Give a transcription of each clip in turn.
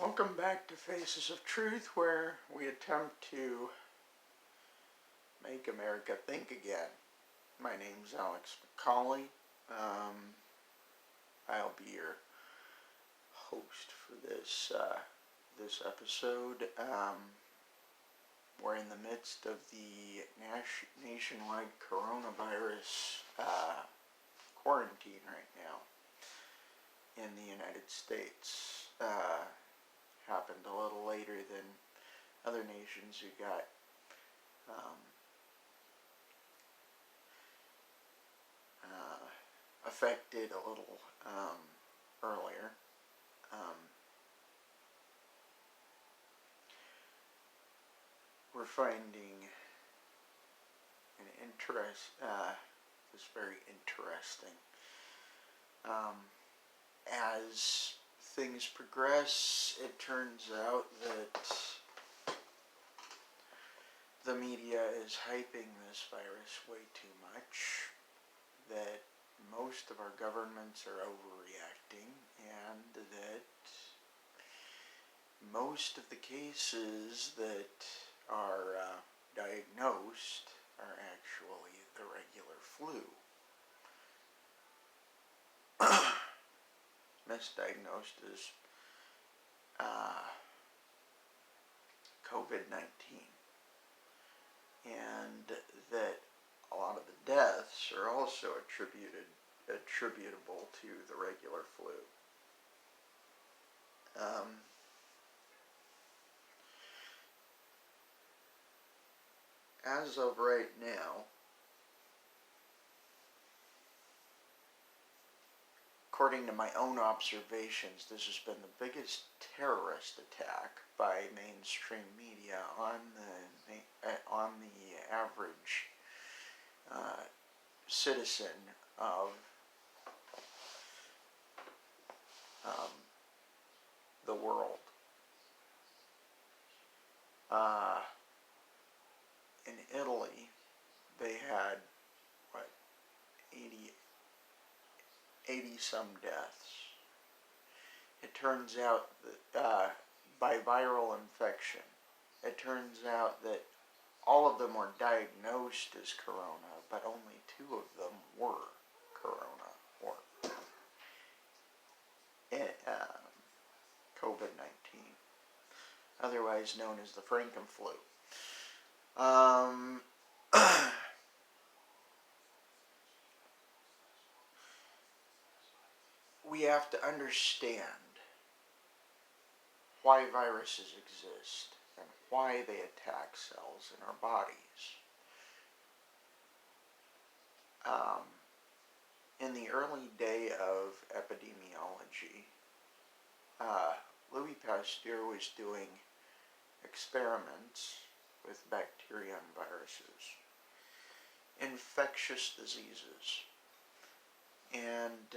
Welcome back to Faces of Truth, where we attempt to make America think again. My name's Alex McCauley. I'll be your host for this episode. We're in the midst of the nationwide coronavirus quarantine right now in the United States. Happened a little later than other nations who got affected a little earlier. We're finding this very interesting. As things progress, it turns out that the media is hyping this virus way too much, that most of our governments are overreacting, and that most of the cases that are diagnosed are actually the regular flu. Misdiagnosed as COVID-19, and that a lot of the deaths are also attributable to the regular flu. As of right now, according to my own observations, this has been the biggest terrorist attack by mainstream media on the average citizen of the world. In Italy, they had 80 some deaths. It turns out that by viral infection, it turns out that all of them were diagnosed as corona, but only 2 of them were corona, or COVID-19, otherwise known as the Frankenflu. We have to understand why viruses exist and why they attack cells in our bodies. In the early day of epidemiology, Louis Pasteur was doing experiments with bacteria and viruses, infectious diseases, and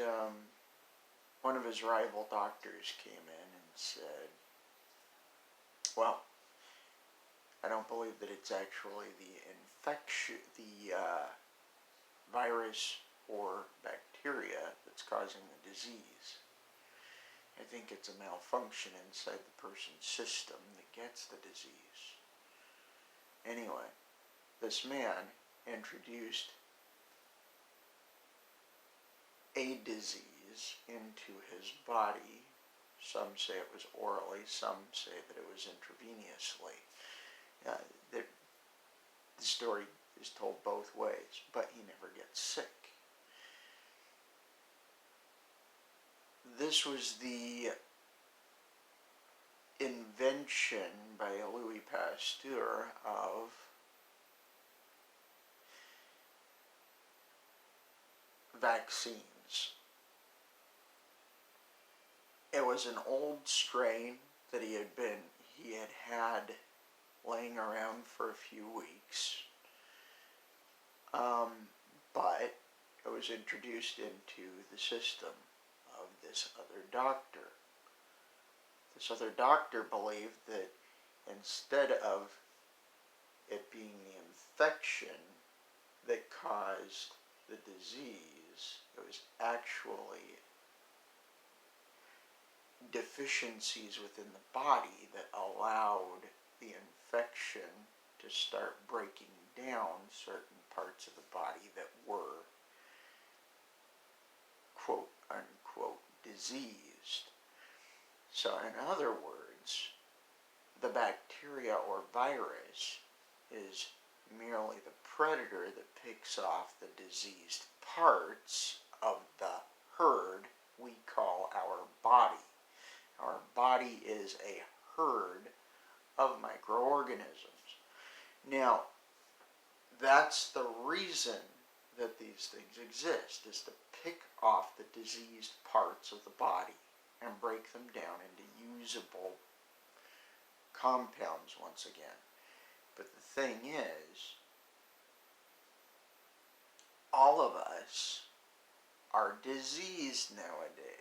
one of his rival doctors came in and said, well, I don't believe that it's actually the virus or bacteria that's causing the disease. I think it's a malfunction inside the person's system that gets the disease. Anyway, this man introduced a disease into his body. Some say it was orally, some say that it was intravenously. The story is told both ways, but he never gets sick. This was the invention by Louis Pasteur of vaccines. It was an old strain that he had laying around for a few weeks, but it was introduced into the system of this other doctor. This other doctor believed that instead of it being the infection that caused the disease, it was actually deficiencies within the body that allowed the infection to start breaking down certain parts of the body that were quote unquote diseased. So in other words, the bacteria or virus is merely the predator that picks off the diseased parts of the herd we call our body. Our body is a herd of microorganisms. Now, that's the reason that these things exist, is to pick off the diseased parts of the body and break them down into usable compounds once again. But the thing is, all of us are diseased nowadays.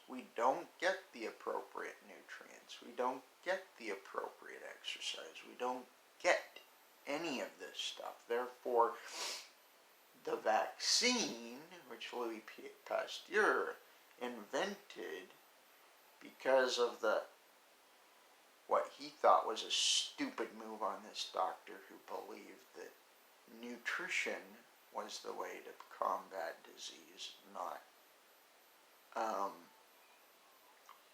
We don't get the appropriate nutrients. We don't get the appropriate exercise. We don't get any of this stuff. Therefore, the vaccine, which Louis Pasteur invented because of what he thought was a stupid move on this doctor who believed that nutrition was the way to combat disease, not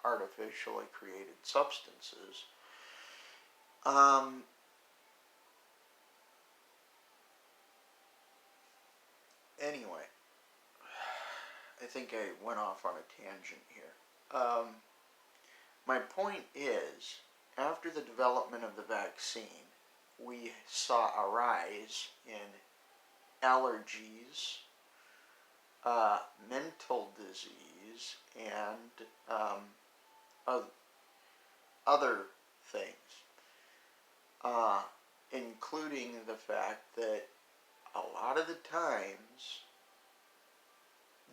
artificially created substances. Anyway, I think I went off on a tangent here. My point is, after the development of the vaccine, we saw a rise in allergies, mental disease, and other things, including the fact that a lot of the times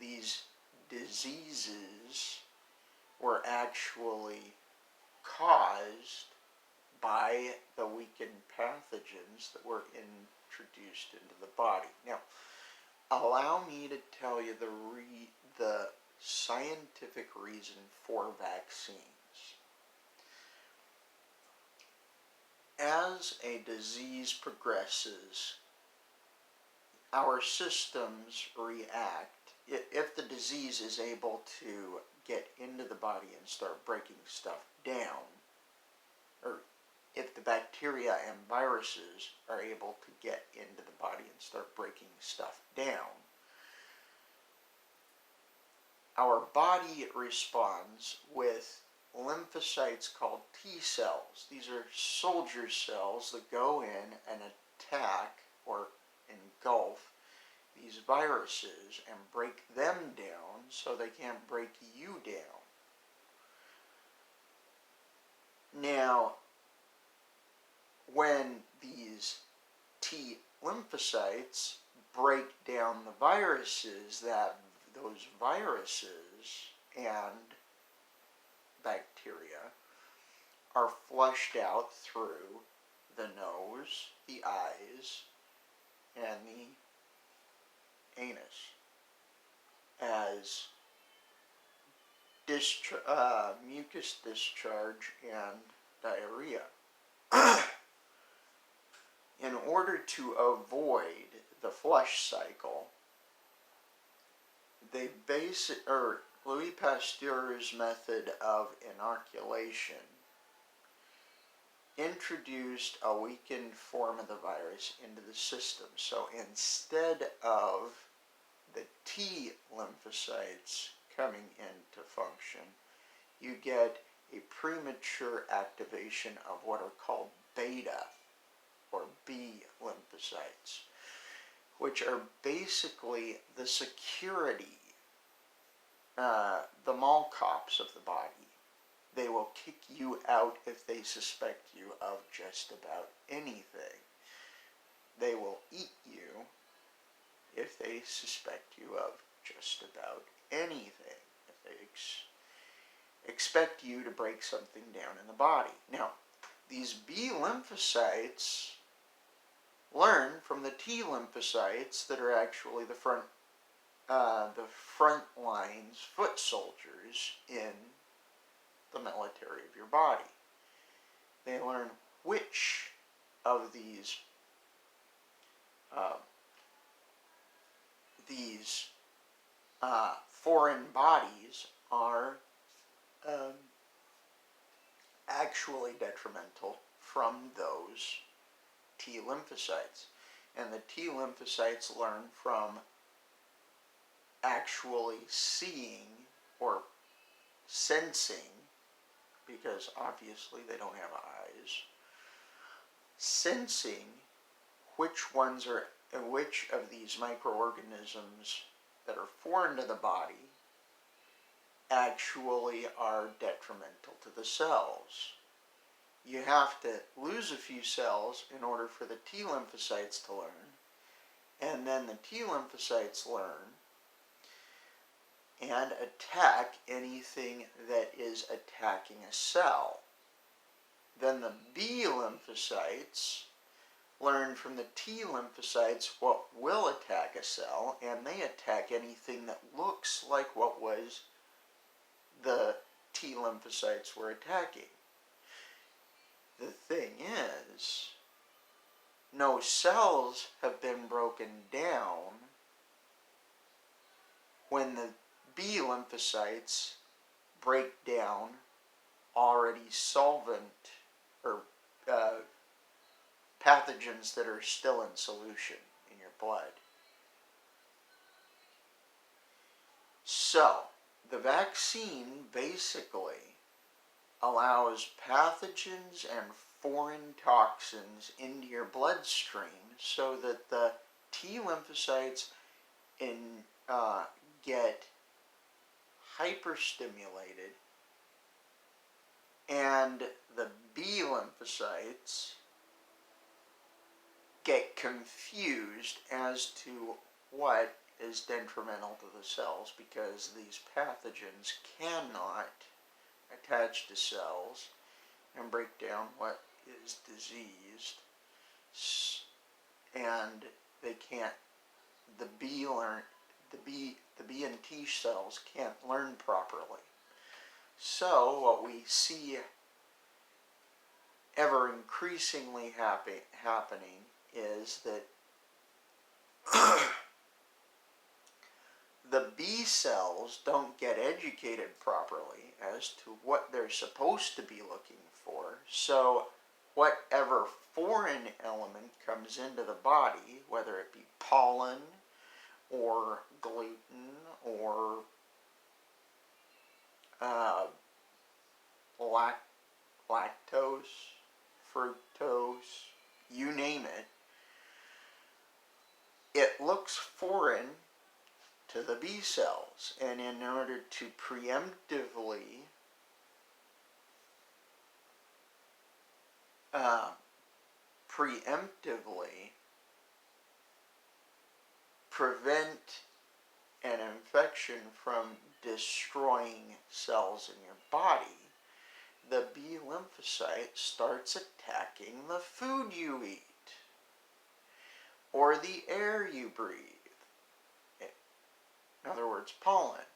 these diseases were actually caused by the weakened pathogens that were introduced into the body. Now, allow me to tell you the scientific reason for vaccines. As a disease progresses, our systems react. If the disease is able to get into the body and start breaking stuff down, or if the bacteria and viruses are able to get into the body and start breaking stuff down, our body responds with lymphocytes called T cells. These are soldier cells that go in and attack or engulf these viruses and break them down so they can't break you down. Now, when these T lymphocytes break down the viruses, those viruses and bacteria are flushed out through the nose, the eyes, and the anus as mucus discharge and diarrhea. In order to avoid the flush cycle, Louis Pasteur's method of inoculation introduced a weakened form of the virus into the system. So instead of the T lymphocytes coming into function, you get a premature activation of what are called beta or B lymphocytes, which are basically the security, the mall cops of the body. They will kick you out if they suspect you of just about anything. They will eat you if they suspect you of just about anything. If they expect you to break something down in the body. Now, these B lymphocytes learn from the T lymphocytes that are actually the front lines foot soldiers in body. They learn which of these foreign bodies are actually detrimental from those T lymphocytes. And the T lymphocytes learn from actually seeing or sensing, because obviously they don't have eyes, sensing which of these microorganisms that are foreign to the body actually are detrimental to the cells. You have to lose a few cells in order for the T lymphocytes to learn, and then the T lymphocytes learn and attack anything that is attacking a cell. Then the B lymphocytes learn from the T lymphocytes what will attack a cell, and they attack anything that looks like what was the T lymphocytes were attacking. The thing is, no cells have been broken down when the B lymphocytes break down already solvent or pathogens that are still in solution in your blood. So, the vaccine basically allows pathogens and foreign toxins into your bloodstream so that the T lymphocytes get hyperstimulated and the B lymphocytes get confused as to what is detrimental to the cells, because these pathogens cannot attach to cells and break down what is diseased, and they can't. The B and T cells can't learn properly. So what we see ever increasingly happening is that the B cells don't get educated properly as to what they're supposed to be looking for. So whatever foreign element comes into the body, whether it be pollen or gluten or lactose, fructose, you name it, it looks foreign to the B cells, and in order to preemptively prevent an infection from destroying cells in your body, the B lymphocyte starts attacking the food you eat or the air you breathe. In other words, pollen.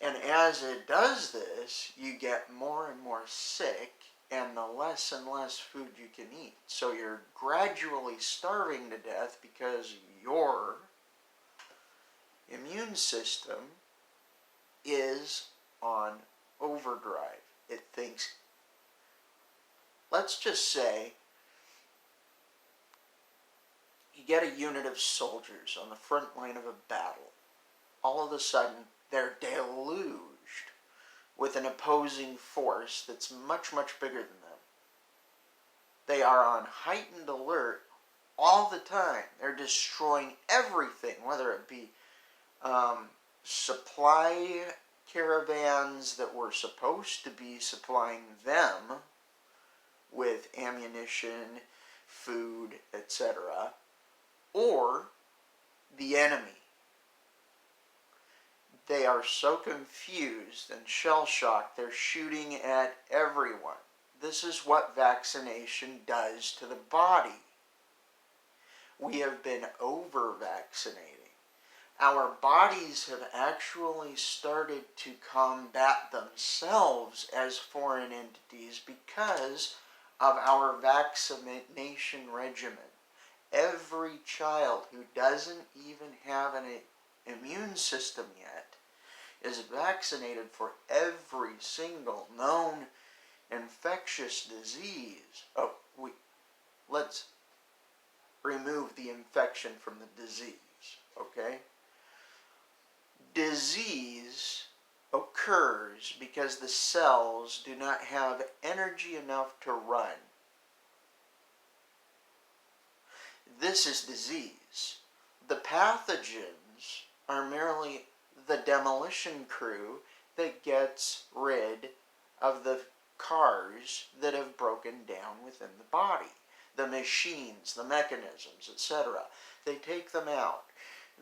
And as it does this, you get more and more sick, and the less and less food you can eat. So you're gradually starving to death because your immune system is on overdrive. It thinks, let's just say, you get a unit of soldiers on the front line of a battle. All of a sudden, they're deluged with an opposing force that's much, much bigger than them. They are on heightened alert all the time. They're destroying everything, whether it be supply caravans that were supposed to be supplying them with ammunition, food, etc., or the enemy. They are so confused and shell-shocked, they're shooting at everyone. This is what vaccination does to the body. We have been over-vaccinating. our bodies have actually started to combat themselves as foreign entities because of our vaccination regimen. Every child who doesn't even have an immune system yet is vaccinated for every single known infectious disease. Let's remove the infection from the disease, okay? Disease occurs because the cells do not have energy enough to run. This is disease. The pathogens are merely the demolition crew that gets rid of the cars that have broken down within the body. The machines, the mechanisms, etc. They take them out.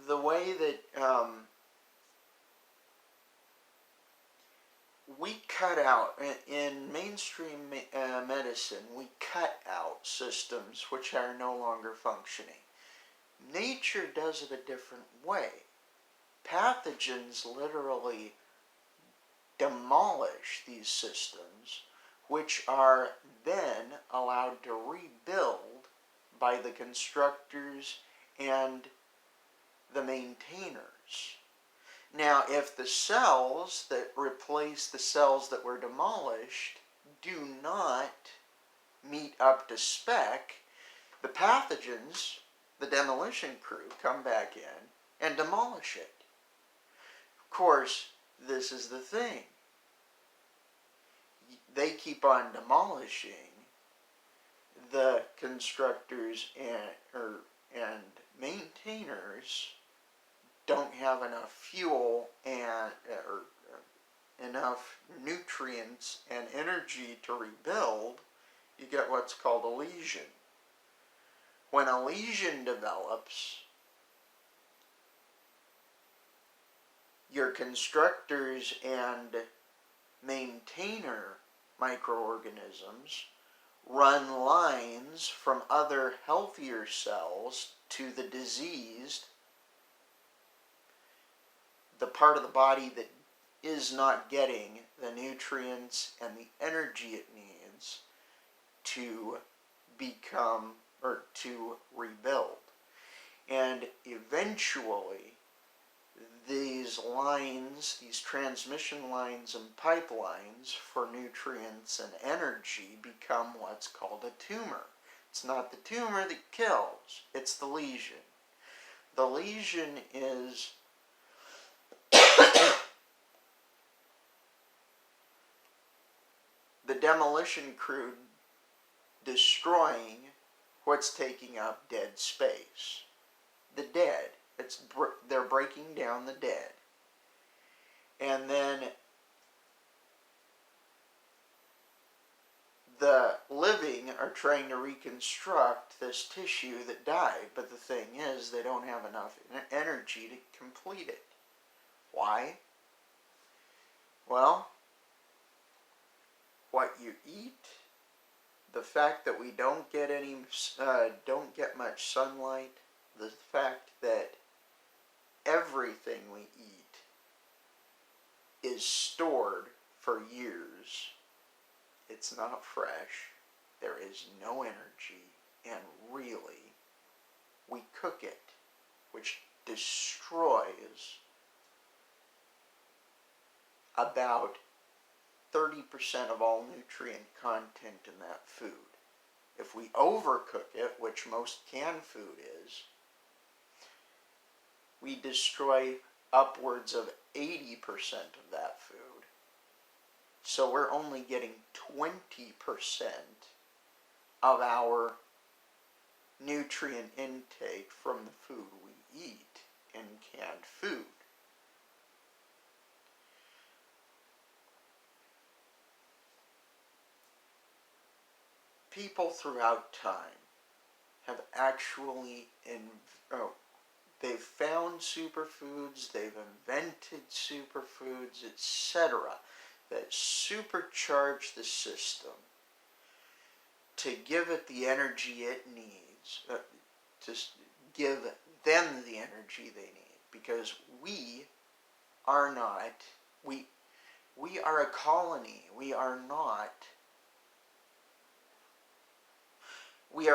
The way that we cut out, in mainstream medicine, we cut out systems which are no longer functioning. Nature does it a different way. Pathogens literally demolish these systems, which are then allowed to rebuild by the constructors and the maintainers. Now, if the cells that replace the cells that were demolished do not meet up to spec, the pathogens, the demolition crew, come back in and demolish it. Of course, this is the thing. They keep on demolishing. The constructors and maintainers don't have enough fuel and enough nutrients and energy to rebuild. You get what's called a lesion. When a lesion develops, your constructors and maintainer microorganisms run lines from other healthier cells to the diseased, the part of the body that is not getting the nutrients and the energy it needs to become or to rebuild. And eventually, these lines, these transmission lines and pipelines for nutrients and energy become what's called a tumor. It's not the tumor that kills, it's the lesion. The lesion is the demolition crew destroying what's taking up dead space. The dead. They're breaking down the dead. And then the living are trying to reconstruct this tissue that died, but the thing is, they don't have enough energy to complete it. Why? Well, what you eat, the fact that we don't get much sunlight, the fact that everything we eat is stored for years. It's not fresh. There is no energy, and really, we cook it, which destroys about 30% of all nutrient content in that food. If we overcook it, which most canned food is, we destroy upwards of 80% of that food. So we're only getting 20% of our nutrient intake from the food we eat in canned food. People throughout time have actually they've found superfoods, they've invented superfoods, etc., that supercharge the system to give it the energy it needs, to give them the energy they need. because we are not, we are a colony. We are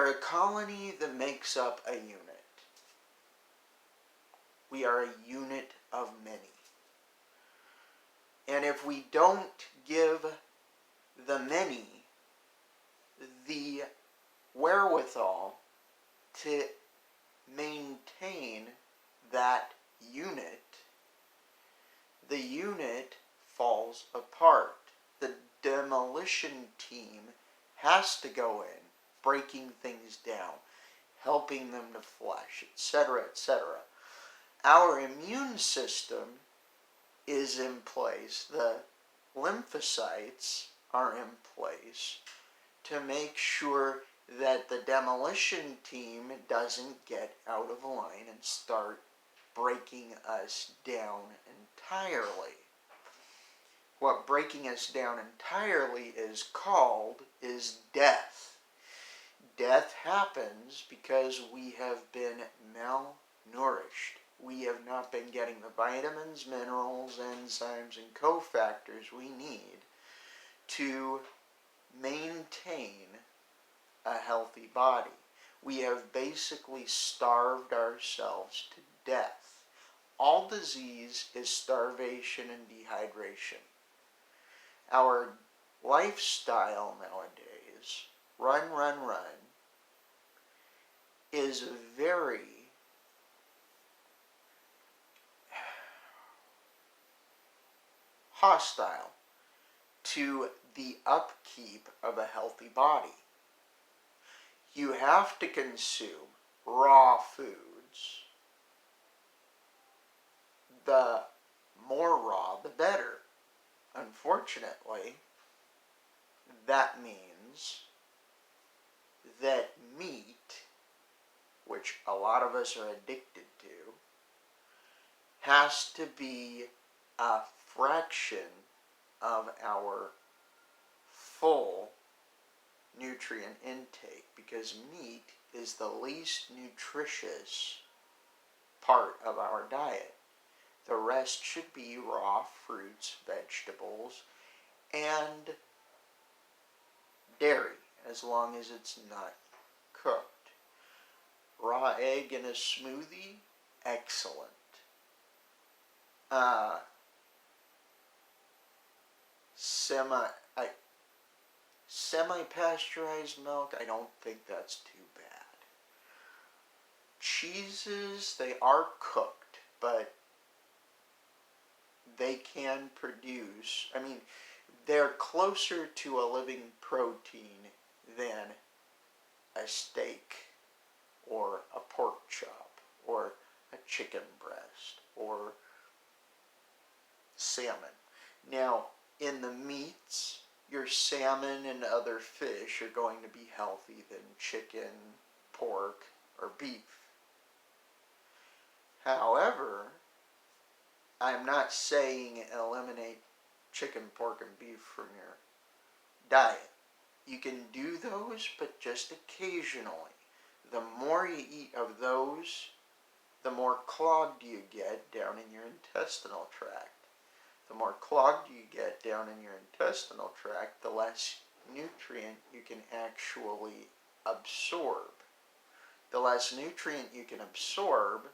a colony that makes up a unit. We are a unit of many. And if we don't give the many the wherewithal to maintain that unit, the unit falls apart. The demolition team has to go in, breaking things down, helping them to flush, etc., etc. Our immune system is in place. The lymphocytes are in place to make sure that the demolition team doesn't get out of line and start breaking us down entirely. What breaking us down entirely is called is death. Death happens because we have been malnourished. We have not been getting the vitamins, minerals, enzymes, and cofactors we need to maintain a healthy body. We have basically starved ourselves to death. All disease is starvation and dehydration. Our lifestyle nowadays, run, is very hostile to the upkeep of a healthy body. You have to consume raw foods. The more raw, the better. Unfortunately, that means that meat, which a lot of us are addicted to, has to be a fraction of our full nutrient intake, because meat is the least nutritious part of our diet. The rest should be raw fruits, vegetables, and dairy, as long as it's not cooked. Raw egg in a smoothie, excellent. Semi-pasteurized milk, I don't think that's too bad. Cheeses, they are cooked, but they can produce, they're closer to a living protein than a steak or a pork chop or a chicken breast or salmon. Now, in the meats, your salmon and other fish are going to be healthy than chicken, pork, or beef. However, I'm not saying eliminate chicken, pork, and beef from your diet. You can do those, but just occasionally. The more you eat of those, the more clogged you get down in your intestinal tract. The more clogged you get down in your intestinal tract, the less nutrient you can actually absorb. The less nutrient you can absorb,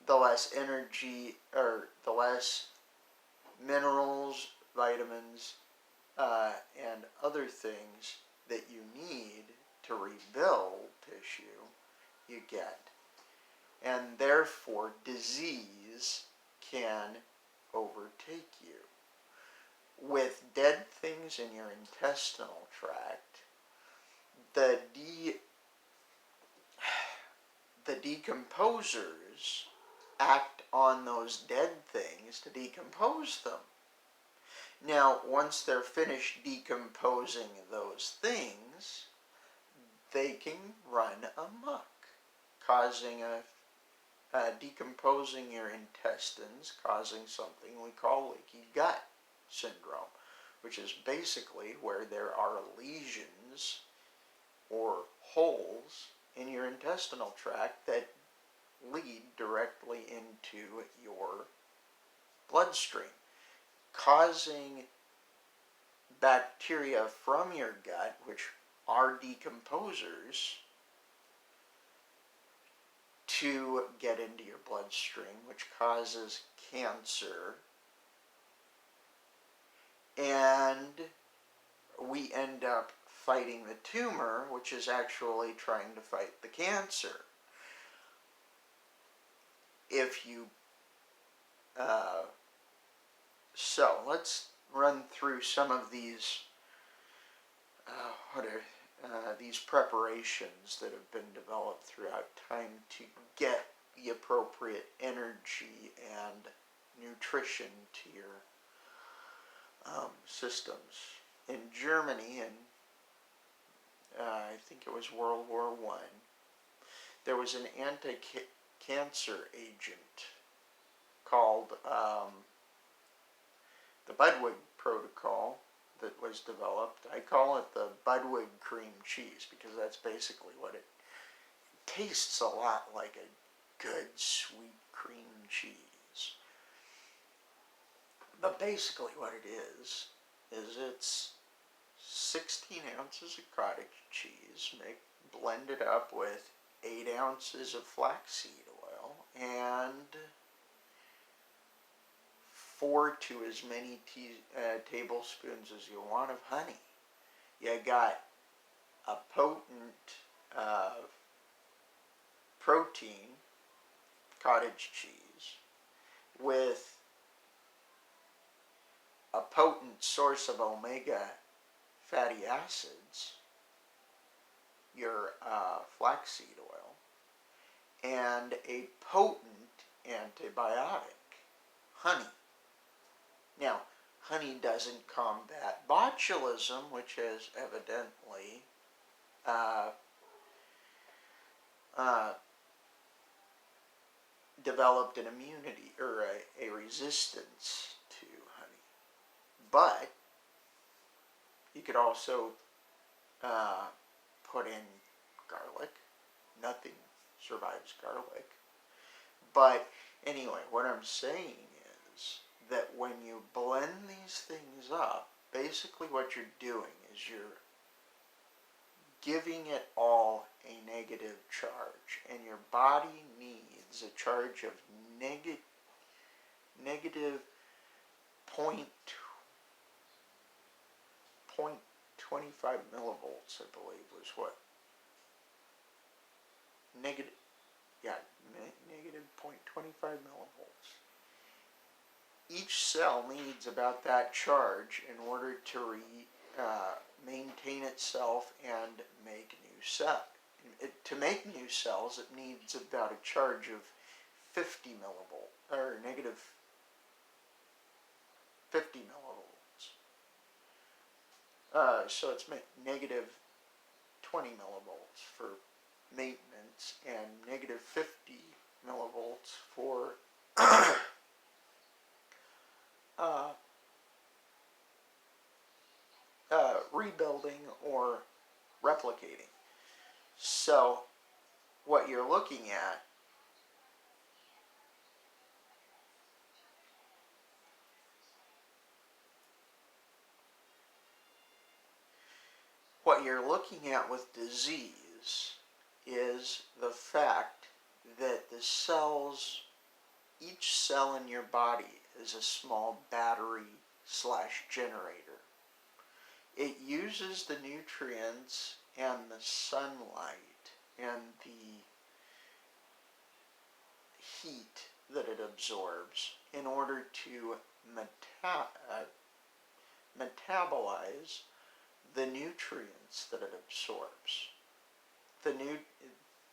the less energy, or the less minerals, vitamins, and other things that you need to rebuild tissue you get. And therefore, disease can overtake you. With dead things in your intestinal tract, the decomposers act on those dead things to decompose them. Now, once they're finished decomposing those things, they can run amok, causing decomposing your intestines, causing something we call leaky gut syndrome, which is basically where there are lesions or holes in your intestinal tract that lead directly into your bloodstream, causing bacteria from your gut, which are decomposers, to get into your bloodstream, which causes cancer. And we end up fighting the tumor, which is actually trying to fight the cancer. So let's run through some of these these preparations that have been developed throughout time to get the appropriate energy and nutrition to your systems. In Germany, I think it was World War I, there was an anti-cancer agent called the Budwig protocol that was developed. I call it the Budwig cream cheese because that's basically what it tastes, a lot like a good sweet cream cheese. But basically what it is it's 16 ounces of cottage cheese blended up with 8 ounces of flaxseed oil and 4 to as many tablespoons as you want of honey. You got a potent protein, cottage cheese, with a potent source of omega fatty acids, your flaxseed oil, and a potent antibiotic, honey. Now, honey doesn't combat botulism, which has evidently developed an immunity or a resistance to honey. But you could also put in garlic. Nothing survives garlic. But anyway, what I'm saying is that when you blend these things up, basically what you're doing is you're giving it all a negative charge, and your body needs a charge of negative 0.25 millivolts, I believe, was what? Negative 0.25 millivolts. Each cell needs about that charge in order to maintain itself and make new cells. To make new cells, it needs about a charge of 50 millivolts, or negative 50 millivolts. So it's negative 20 millivolts for maintenance and negative 50 millivolts for rebuilding or replicating. So what you're looking at with disease is the fact that the cells, each cell in your body is a small battery/generator. It uses the nutrients and the sunlight and the heat that it absorbs in order to metabolize the nutrients that it absorbs.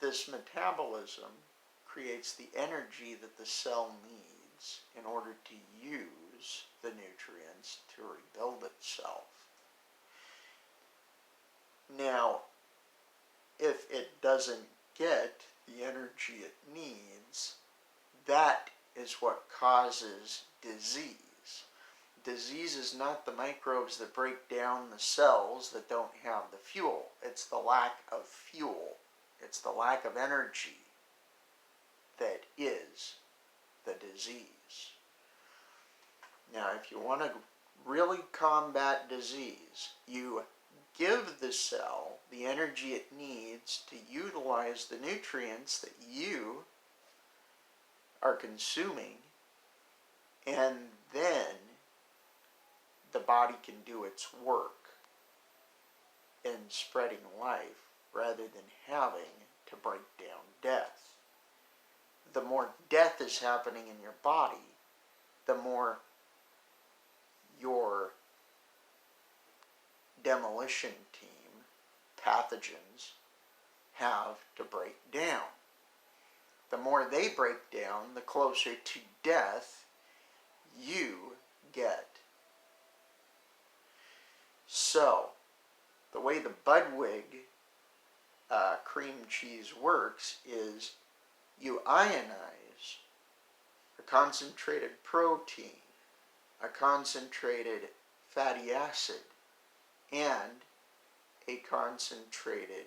This metabolism creates the energy that the cell needs in order to use the nutrients to rebuild itself. Now, if it doesn't get the energy it needs, that is what causes disease. Disease is not the microbes that break down the cells that don't have the fuel. It's the lack of fuel. It's the lack of energy that is the disease. Now, if you want to really combat disease, you give the cell the energy it needs to utilize the nutrients that you are consuming, and then the body can do its work in spreading life rather than having to break down death. The more death is happening in your body, the more your demolition team, pathogens, have to break down. The more they break down, the closer to death you get. So, the way the Budwig cream cheese works is you ionize a concentrated protein, a concentrated fatty acid, and a concentrated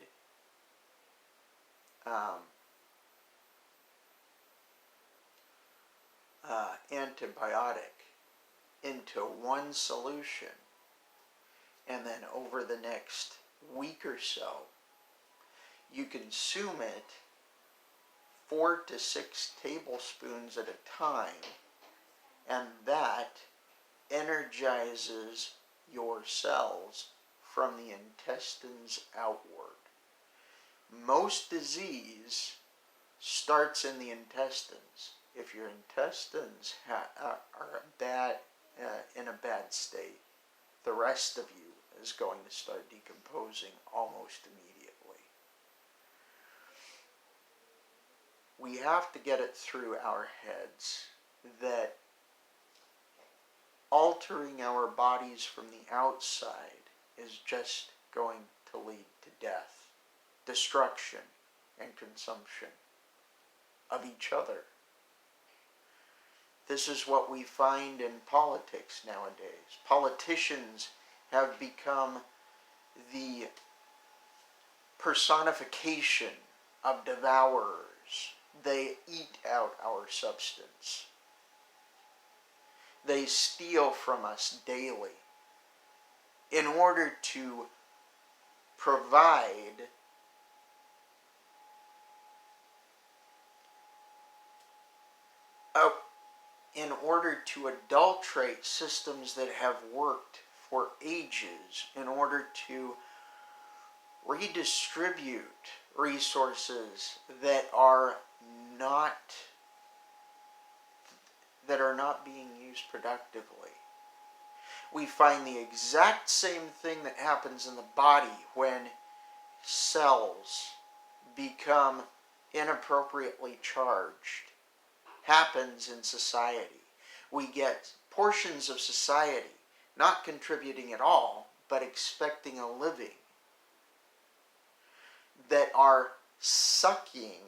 antibiotic into one solution, and then over the next week or so, you consume it 4 to 6 tablespoons at a time, and that energizes your cells from the intestines outward. Most disease starts in the intestines. If your intestines are in a bad state, the rest of you is going to start decomposing almost immediately. We have to get it through our heads that altering our bodies from the outside is just going to lead to death, destruction, and consumption of each other. This is what we find in politics nowadays. Politicians have become the personification of devourers. They eat out our substance. They steal from us daily in order to provide in order to adulterate systems that have worked for ages, in order to redistribute resources that are not being used productively. We find the exact same thing that happens in the body when cells become inappropriately charged happens in society. We get portions of society not contributing at all, but expecting a living, that are sucking